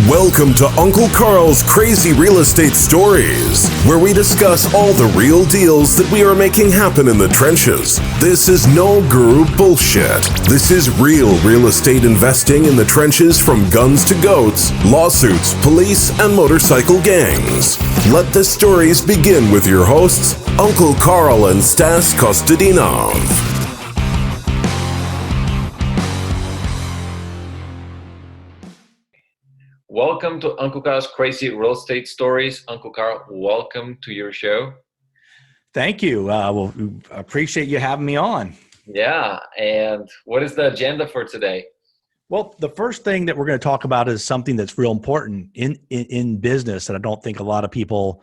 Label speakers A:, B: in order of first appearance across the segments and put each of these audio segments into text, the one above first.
A: Welcome to Uncle Karl's Crazy Real Estate Stories, where we discuss all the real deals that we are making happen in the trenches. This is no guru bullshit. This is real estate investing in the trenches, from guns to goats, lawsuits, police, and motorcycle gangs. Let the stories begin with your hosts, Uncle Karl and Stas Kostadinov.
B: Welcome to Uncle Karl's Crazy Real Estate Stories. Uncle Karl, welcome to your show.
C: Thank you. Well, appreciate you having me on.
B: Yeah, and what is the agenda for today?
C: Well, the first thing that we're going to talk about is something that's real important in business that I don't think a lot of people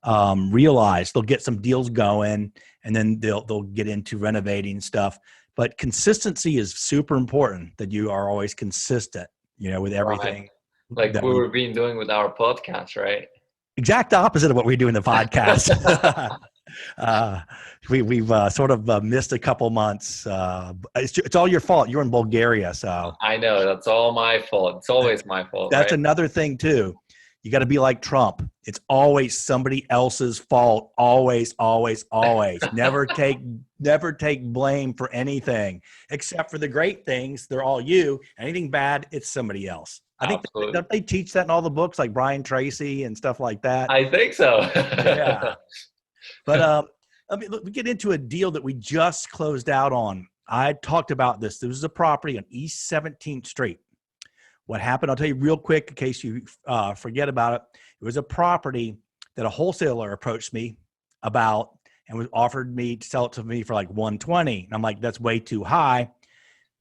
C: realize. They'll get some deals going, and then they'll get into renovating stuff. But consistency is super important, that you are always consistent, with everything.
B: Right. Like we've been doing with our podcast, right?
C: Exact opposite of what we do in the podcast. We've sort of missed a couple months. It's all your fault. You're in Bulgaria, so.
B: I know, that's all my fault. It's always my fault.
C: That's
B: right?
C: Another thing too. You got to be like Trump. It's always somebody else's fault. Always, always, always. Never take blame for anything except for the great things. They're all you. Anything bad, it's somebody else. I think don't they teach that in all the books, like Brian Tracy and stuff like that?
B: I think so.
C: Yeah. But let me get into a deal that we just closed out on. I talked about this. This was a property on East 17th Street. What happened, I'll tell you real quick in case you forget about it. It was a property that a wholesaler approached me about and was offered me to sell it to me for like $120. And I'm like, that's way too high.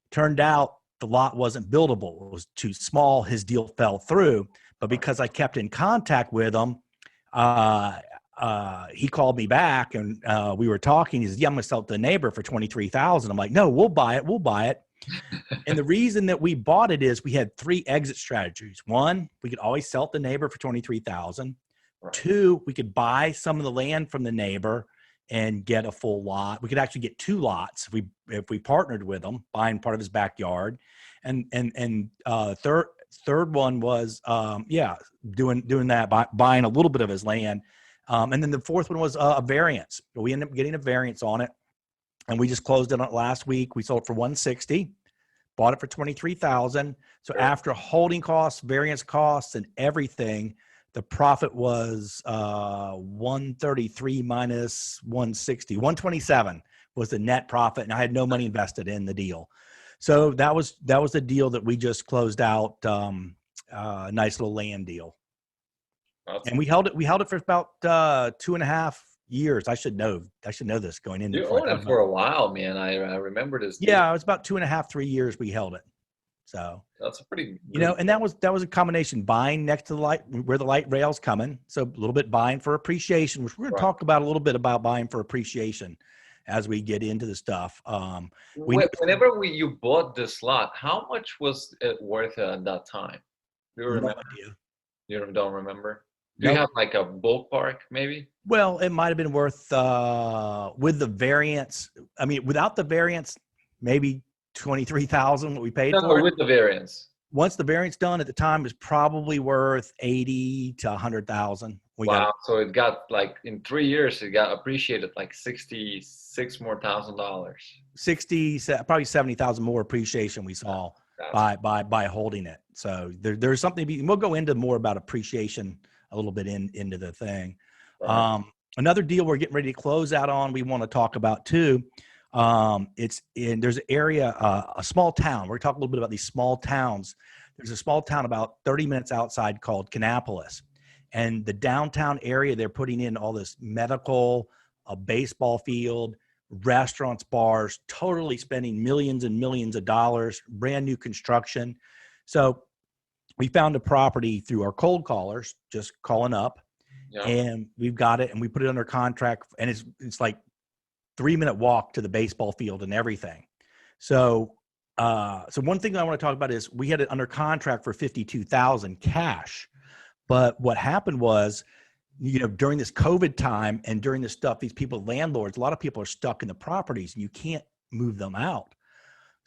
C: Turned out the lot wasn't buildable. It was too small. His deal fell through. But because I kept in contact with him, he called me back and we were talking. He said, yeah, I'm going to sell it to the neighbor for $23,000. I'm like, no, we'll buy it. We'll buy it. And the reason that we bought it is we had three exit strategies. One, we could always sell it to the neighbor for $23,000. Right. Two, we could buy some of the land from the neighbor and get a full lot. We could actually get two lots if we partnered with him, buying part of his backyard. And third one was doing that, buying a little bit of his land. And then the fourth one was a variance. We ended up getting a variance on it, and we just closed it on it last week. We sold it for $160, bought it for $23,000. So after holding costs, variance costs, and everything, the profit was $133 minus $160. $127 was the net profit, and I had no money invested in the deal. So that was the deal that we just closed out. A nice little land deal. Awesome. And we held it for about 2.5 years. I should know this going into.
B: You owned it for a while, man. I remember this.
C: Yeah, it was about 2.5, 3 years we held it. So
B: that's a pretty,
C: and that was a combination, buying next to the light, where the light rail's coming. So a little bit buying for appreciation, which we're going to talk about a little bit about buying for appreciation as we get into the stuff.
B: Whenever you bought this lot, how much was it worth at that time? Do you remember?
C: No idea.
B: You don't remember? Do you have like a ballpark maybe?
C: Well, it might have been worth, with the variance. I mean, without the variance, maybe $23,000 what we paid for it.
B: With the variance.
C: Once the variance done at the time, is probably worth $80,000 to $100,000.
B: Wow! So it got, like, in 3 years, it got appreciated like $66,000 more. Probably $70,000 more appreciation we saw by holding it. So there's something to be. We'll go into more about appreciation a little bit into the thing. Right. Another deal we're getting ready to close out on, we want to talk about too. There's an area, a small town. We're talking a little bit about these small towns. There's a small town about 30 minutes outside called Kannapolis. And the downtown area, they're putting in all this medical, a baseball field, restaurants, bars, totally spending millions and millions of dollars, brand new construction. So we found a property through our cold callers, just calling up, and we've got it, and we put it under contract, and it's like 3-minute walk to the baseball field and everything. So one thing I want to talk about is we had it under contract for $52,000 cash. But what happened was, during this COVID time and during this stuff, these people, landlords, a lot of people are stuck in the properties and you can't move them out.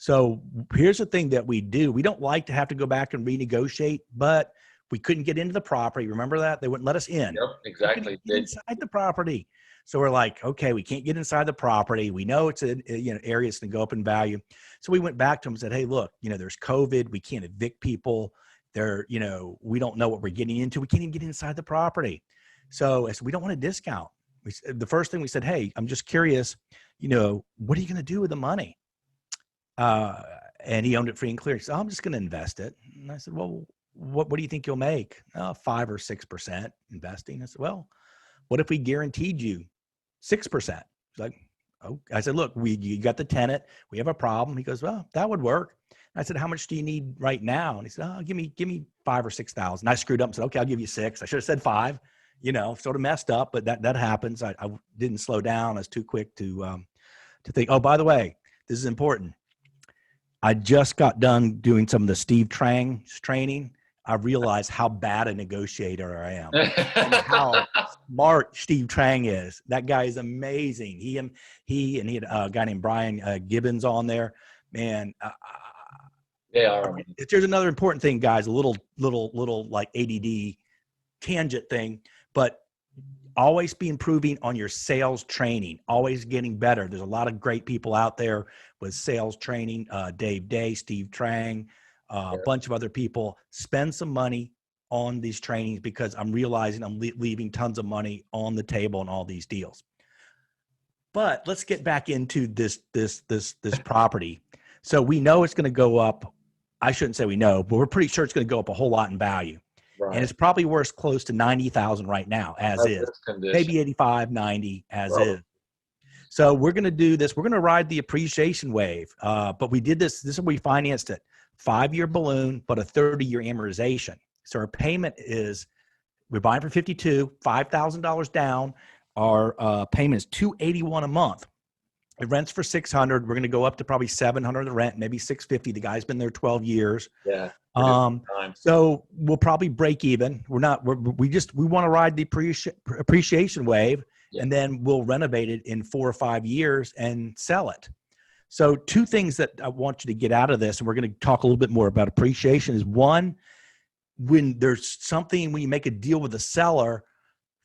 B: So here's the thing that we do. We don't like to have to go back and renegotiate, but We couldn't get into the property. Remember that? They wouldn't let us in.
D: Yep, exactly.
B: Get inside the property. So we're like, okay, we can't get inside the property. We know it's an area that's going to go up in value. So we went back to them and said, hey, look, there's COVID. We can't evict people. We don't know what we're getting into. We can't even get inside the property. So I said, we don't want a discount. The first thing we said, hey, I'm just curious, what are you going to do with the money? And he owned it free and clear. He said, I'm just going to invest it. And I said, well, what do you think you'll make? 5 or 6% investing. I said, well, what if we guaranteed you 6%? He's like, oh, I said, look, you got the tenant. We have a problem. He goes, well, that would work. I said, how much do you need right now? And he said, oh, give me 5 or 6,000. I screwed up and said, okay, I'll give you 6. I should have said 5, sort of messed up, but that happens. I didn't slow down. I was too quick to think, oh, by the way, this is important. I just got done doing some of the Steve Trang's training. I realized how bad a negotiator I am and how smart Steve Trang is. That guy is amazing. He had a guy named Brian Gibbons on there, man. There's another important thing, guys, a little like ADD tangent thing, but always be improving on your sales training, always getting better. There's a lot of great people out there with sales training, Dave Day, Steve Trang, a bunch of other people. Spend some money on these trainings because I'm realizing I'm leaving tons of money on the table on all these deals. But let's get back into this property. So we know it's going to go up. I shouldn't say we know, but we're pretty sure it's going to go up a whole lot in value. Right. And it's probably worth close to 90,000 right now, as is. Maybe 85, 90 as is. So we're going to do this. We're going to ride the appreciation wave. But we did this. This is we financed it. 5-year balloon, but a 30-year amortization. So our payment is, we're buying for 52, $5,000 down. Our payment is $281 a month. It rents for $600. We're going to go up to probably $700 the rent, maybe $650. The guy's been there 12 years.
D: Yeah.
B: So we'll probably break even. We want to ride the appreciation wave, and then we'll renovate it in 4 or 5 years and sell it. So 2 things that I want you to get out of this, and we're going to talk a little bit more about appreciation, is one, when you make a deal with the seller,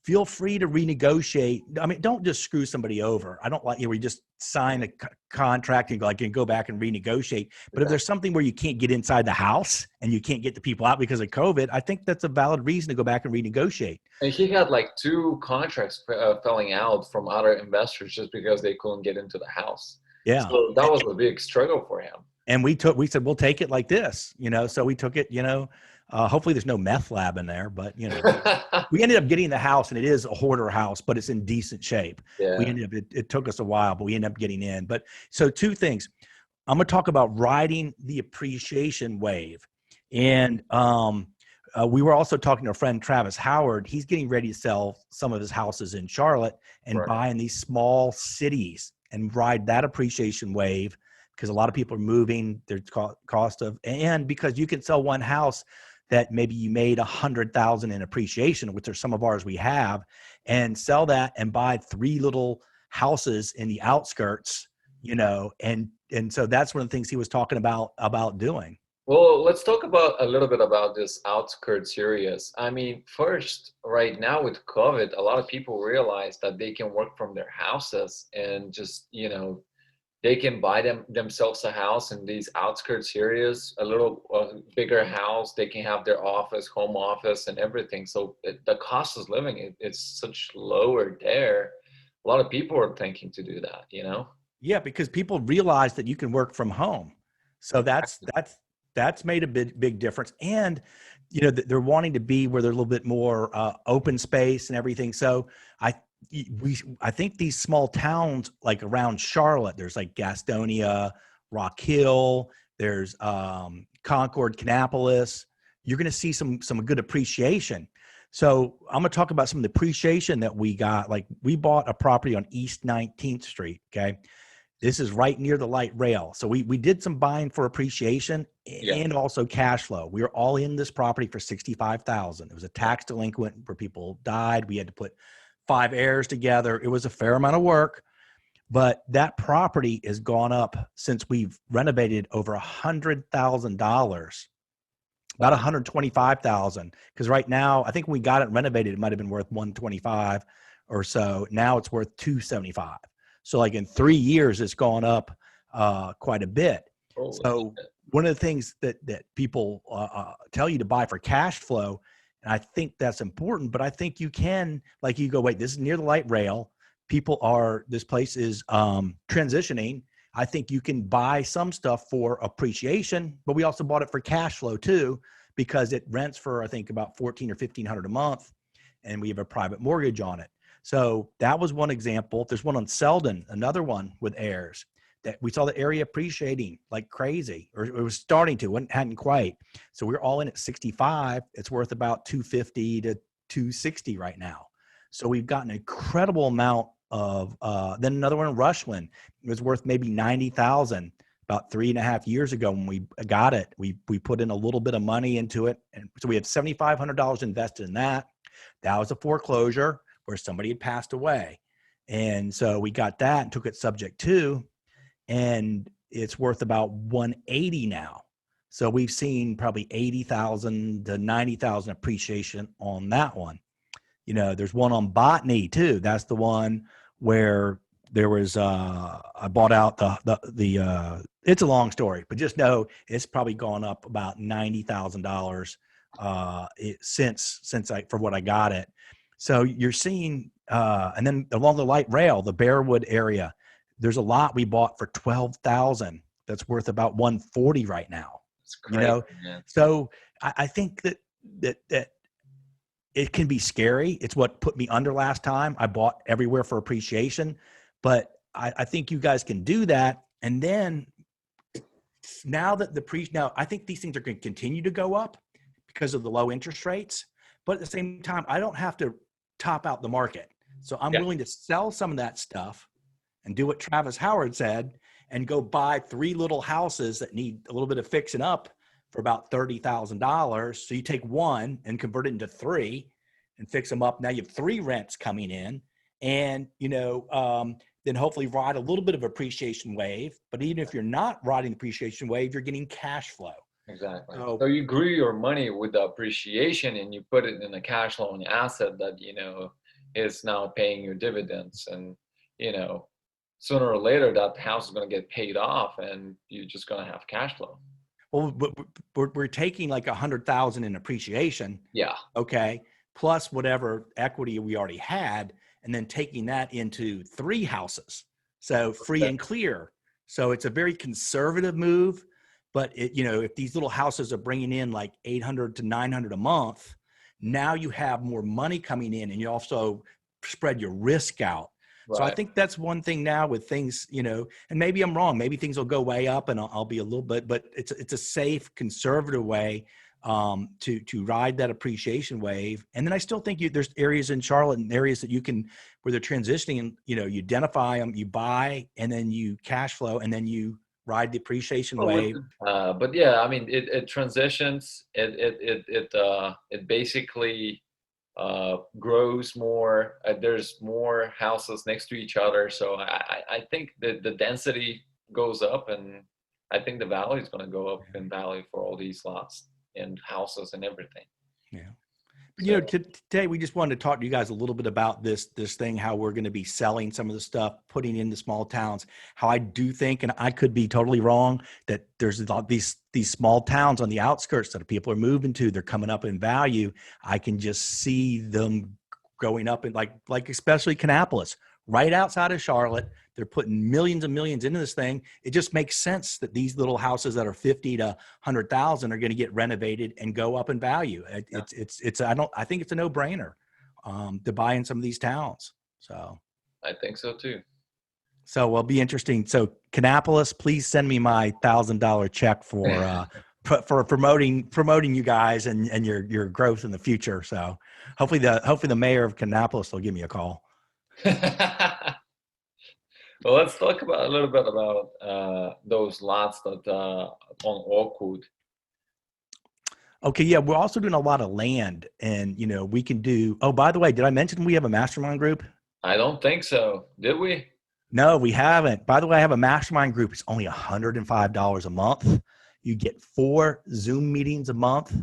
B: feel free to renegotiate. I mean, don't just screw somebody over. I don't like, we just sign a contract and go back and renegotiate. But if there's something where you can't get inside the house and you can't get the people out because of COVID, I think that's a valid reason to go back and renegotiate.
D: And he had like 2 contracts falling out from other investors just because they couldn't get into the house.
B: Yeah.
D: So that was a big struggle for him.
B: And we said, we'll take it like this, so we took it, hopefully there's no meth lab in there, but we ended up getting the house, and it is a hoarder house, but it's in decent shape.
D: Yeah.
B: It took us a while, but we ended up getting in. But so 2 things. I'm going to talk about riding the appreciation wave. And we were also talking to our friend Travis Howard. He's getting ready to sell some of his houses in Charlotte and buy in these small cities and ride that appreciation wave, because a lot of people are moving. There's cost of, and because you can sell one house that maybe you made $100,000 in appreciation, which are some of ours we have, and sell that and buy 3 little houses in the outskirts, and so that's one of the things he was talking about doing.
D: Well, let's talk a little bit about this outskirts areas. I mean, first, right now with COVID, a lot of people realize that they can work from their houses and just, they can buy themselves a house in these outskirts areas, a little bigger house. They can have their office, home office, and everything. So the cost of living, it's such lower there. A lot of people are thinking to do that,
B: Yeah, because people realize that you can work from home. So that's made a big difference. And, they're wanting to be where they're a little bit more open space and everything. So I think these small towns like around Charlotte, there's like Gastonia, Rock Hill, there's Concord, Kannapolis. You're going to see some good appreciation. So I'm going to talk about some of the appreciation that we got. Like we bought a property on East 19th Street. Okay. This is right near the light rail. So we did some buying for appreciation and also cash flow. We were all in this property for $65,000. It was a tax delinquent where people died. We had to put 5 heirs together. It was a fair amount of work, but that property has gone up since we've renovated over $100,000 about 125,000. Because right now, I think when we got it renovated, it might have been worth 125 or so. Now it's worth 275. So like in 3 years, it's gone up quite a bit.
D: Holy
B: So
D: shit.
B: one of the things that people tell you to buy for cash flow, and I think that's important, but I think you can, like you go, wait, this is near the light rail. This place is transitioning. I think you can buy some stuff for appreciation, but we also bought it for cash flow too, because it rents for, I think, about $1,400 or $1,500 a month, and we have a private mortgage on it. So that was one example. There's one on Selden, another one with heirs, that we saw the area appreciating like crazy, or it was starting to, hadn't quite. So we're all in at 65. It's worth about 250 to 260 right now. So we've got an incredible amount of, then another one in Rushland, it was worth maybe 90,000 about 3.5 years ago when we got it. We put in a little bit of money into it. And so we had $7,500 invested in that. That was a foreclosure where somebody had passed away. And so we got that and took it subject to, and it's worth about 180 now. So we've seen probably 80,000 to 90,000 appreciation on that one. You know, there's one on Botany too. That's the one where there was, I bought out it's a long story, but just know it's probably gone up about $90,000 since for what I got it. So you're seeing, and then along the light rail, the Bearwood area, there's a lot we bought for 12,000 that's worth about 140 right now.
D: It's crazy,
B: you know,
D: man.
B: so I think that it can be scary. It's what put me under last time. I bought everywhere for appreciation, but I think you guys can do that. And then now that now I think these things are going to continue to go up because of the low interest rates, but at the same time, I don't have to top out the market. So I'm willing to sell some of that stuff and do what Travis Howard said and go buy 3 little houses that need a little bit of fixing up for about $30,000. So you take one and convert it into 3 and fix them up. Now you have 3 rents coming in, and, you know, then hopefully ride a little bit of appreciation wave. But even if you're not riding the appreciation wave, you're getting cash flow.
D: Exactly. So you grew your money with the appreciation and you put it in a cash flowing asset that, you know, is now paying you dividends. And, you know, sooner or later that house is going to get paid off and you're just going to have cash flow.
B: Well, but we're taking like 100,000 in appreciation.
D: Yeah.
B: Okay. Plus whatever equity we already had, and then taking that into 3 houses. So free and clear. So it's a very conservative move, but you know, if these little houses are bringing in like 800 to 900 a month, now you have more money coming in, and you also spread your risk out. Right. So I think that's one thing now with things, you know, and maybe I'm wrong. Maybe things will go way up and I'll be a little bit, but it's a safe, conservative way to ride that appreciation wave. And then I still think there's areas in Charlotte and areas that you can, where they're transitioning, and, you know, you identify them, you buy, and then you cash flow, and then you ride the appreciation wave.
D: But yeah, I mean, it transitions. It basically grows more. There's more houses next to each other, so I think that the density goes up, and I think the value is going to go up in value for all these lots and houses and everything.
B: Yeah. But, you know, today we just wanted to talk to you guys a little bit about this thing, how we're going to be selling some of the stuff, putting into small towns, how I do think, and I could be totally wrong, that there's these small towns on the outskirts that people are moving to, they're coming up in value. I can just see them going up in like especially Kannapolis, right outside of Charlotte. They're putting millions and millions into this thing. It just makes sense that these little houses that are 50 to 100,000 are going to get renovated and go up in value. I think it's a no-brainer to buy in some of these towns. So
D: I think so too.
B: So it'll be interesting. So Kannapolis, please send me my $1,000 check for promoting you guys and your growth in the future. So hopefully the mayor of Kannapolis will give me a call.
D: Well, let's talk a little bit about those lots that on Oakwood.
B: Okay, yeah, we're also doing a lot of land, and you know, we can do. Oh, by the way, did I mention we have a mastermind group?
D: I don't think so. Did we?
B: No, we haven't. By the way, I have a mastermind group. It's only $105 a month. You get 4 Zoom meetings a month,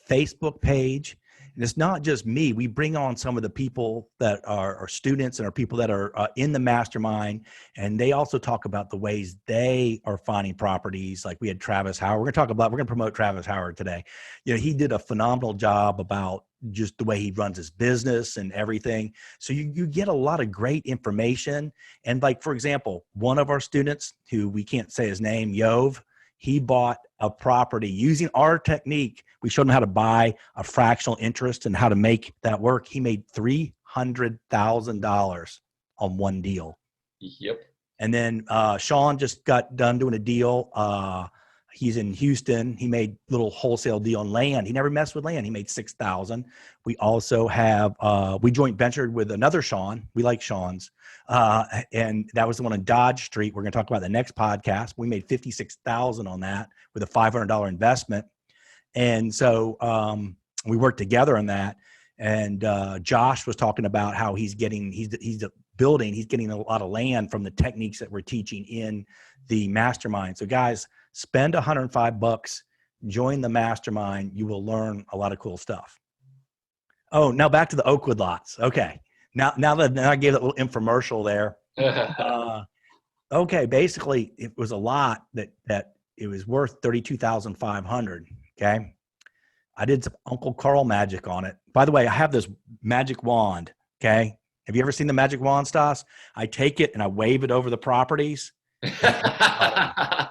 B: Facebook page. And it's not just me. We bring on some of the people that are students and are people that are in the mastermind. And they also talk about the ways they are finding properties. Like we had Travis Howard. We're going to promote Travis Howard today. He did a phenomenal job about just the way he runs his business and everything. So you get a lot of great information. And like, for example, one of our students who we can't say his name, Yov, he bought a property using our technique. We showed him how to buy a fractional interest and how to make that work. He made $300,000 on one deal.
D: Yep.
B: And then Sean just got done doing a deal. He's in Houston. He made a little wholesale deal on land. He never messed with land. He made $6,000. We also have, we joint ventured with another Sean. We like Sean's. And that was the one on Dodge Street. We're going to talk about the next podcast. We made $56,000 on that with a $500 investment. And so we worked together on that. And Josh was talking about how he's getting a lot of land from the techniques that we're teaching in the mastermind. So guys, spend $105, join the mastermind. You will learn a lot of cool stuff. Oh, now back to the Oakwood lots. Okay. Now I gave that little infomercial there. Okay. Basically it was a lot that it was worth $32,500. Okay. I did some Uncle Karl magic on it. By the way, I have this magic wand. Okay. Have you ever seen the magic wand, Stas? I take it and I wave it over the properties.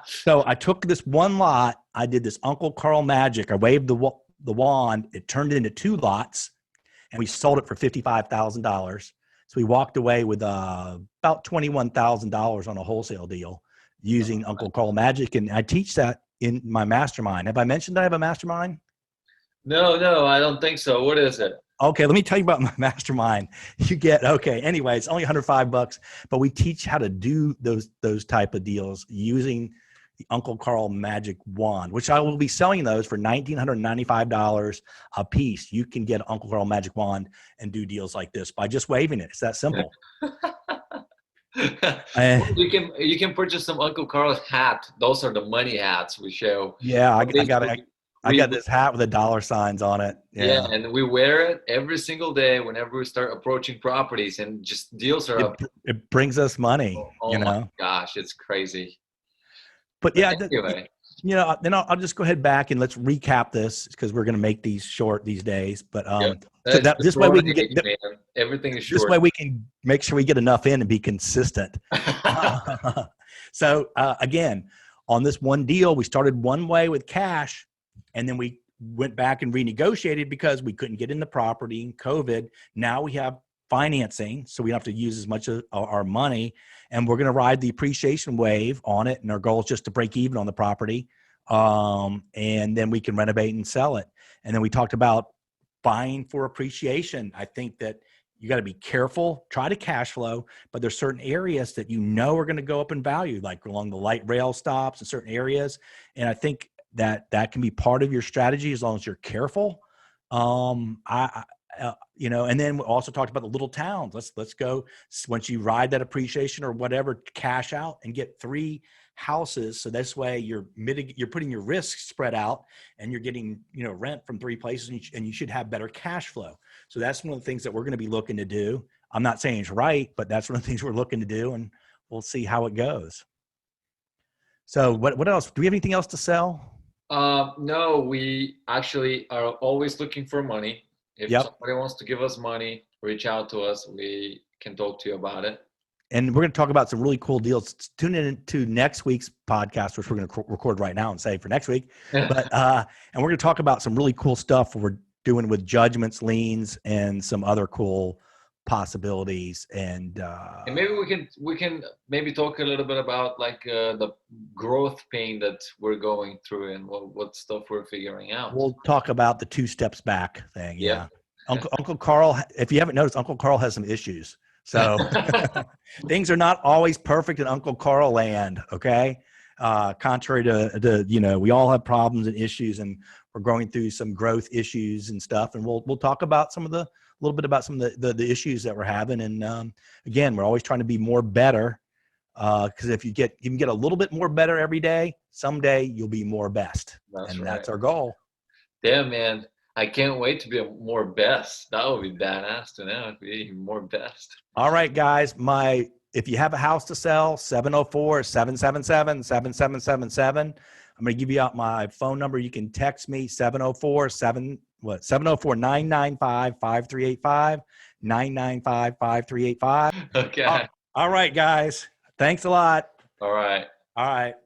B: So I took this one lot. I did this Uncle Karl magic. I waved the wand. It turned into 2 lots, and we sold it for $55,000. So we walked away with about $21,000 on a wholesale deal using Uncle Karl magic. And I teach that in my mastermind. Have I mentioned that I have a mastermind?
D: No, I don't think so. What is it?
B: Okay, let me tell you about my mastermind. Anyway, it's only $105, but we teach how to do those type of deals using the Uncle Karl magic wand, which I will be selling those for $1,995 a piece. You can get Uncle Karl magic wand and do deals like this by just waving it. It's that simple.
D: You can purchase some Uncle Karl hat. Those are the money hats we show.
B: Yeah, I got this hat with the dollar signs on it.
D: Yeah, and we wear it every single day whenever we start approaching properties, and just deals are up.
B: It brings us money.
D: Oh my gosh, it's crazy.
B: But yeah,
D: anyway.
B: Then I'll just go ahead back and let's recap this because we're going to make these short these days. But so this way we can get
D: everything is short.
B: This way we can make sure we get enough in and be consistent. So again, on this one deal, we started one way with cash, and then we went back and renegotiated because we couldn't get in the property in COVID. Now we have financing, so we don't have to use as much of our money, and we're going to ride the appreciation wave on it. And our goal is just to break even on the property, and then we can renovate and sell it. And then we talked about buying for appreciation. I think that you got to be careful, try to cash flow, but there's certain areas that are going to go up in value, like along the light rail stops in certain areas. And I think that can be part of your strategy as long as you're careful. And then we also talked about the little towns. Let's go, once you ride that appreciation or whatever, cash out and get 3 houses. So this way you're putting your risk spread out, and you're getting, rent from 3 places, and you should have better cash flow. So that's one of the things that we're going to be looking to do. I'm not saying it's right, but that's one of the things we're looking to do, and we'll see how it goes. So what else? Do we have anything else to sell?
D: No, we actually are always looking for money. If somebody wants to give us money, reach out to us. We can talk to you about it.
B: And we're going to talk about some really cool deals. Tune in to next week's podcast, which we're going to record right now and save for next week. But and we're going to talk about some really cool stuff we're doing with judgments, liens, and some other cool possibilities. And
D: maybe we can maybe talk a little bit about like the growth pain that we're going through and what stuff we're figuring out.
B: We'll talk about the 2 steps back thing. Yeah. Uncle Karl, if you haven't noticed, Uncle Karl has some issues. So things are not always perfect in Uncle Karl land. Okay. Contrary to we all have problems and issues, and we're going through some growth issues and stuff. And we'll talk about a little bit about some of the issues that we're having. And again, we're always trying to be better Because if you can get a little bit more better every day, someday you'll be more best. That's our goal.
D: Damn, man. I can't wait to be a more best. That would be badass to know. Be more best.
B: All right, guys. If you have a house to sell, 704-777-7777. I'm going to give you out my phone number. You can text me 704-995-5385, 995-5385.
D: Okay.
B: All right, guys. Thanks a lot.
D: All right.
B: All right.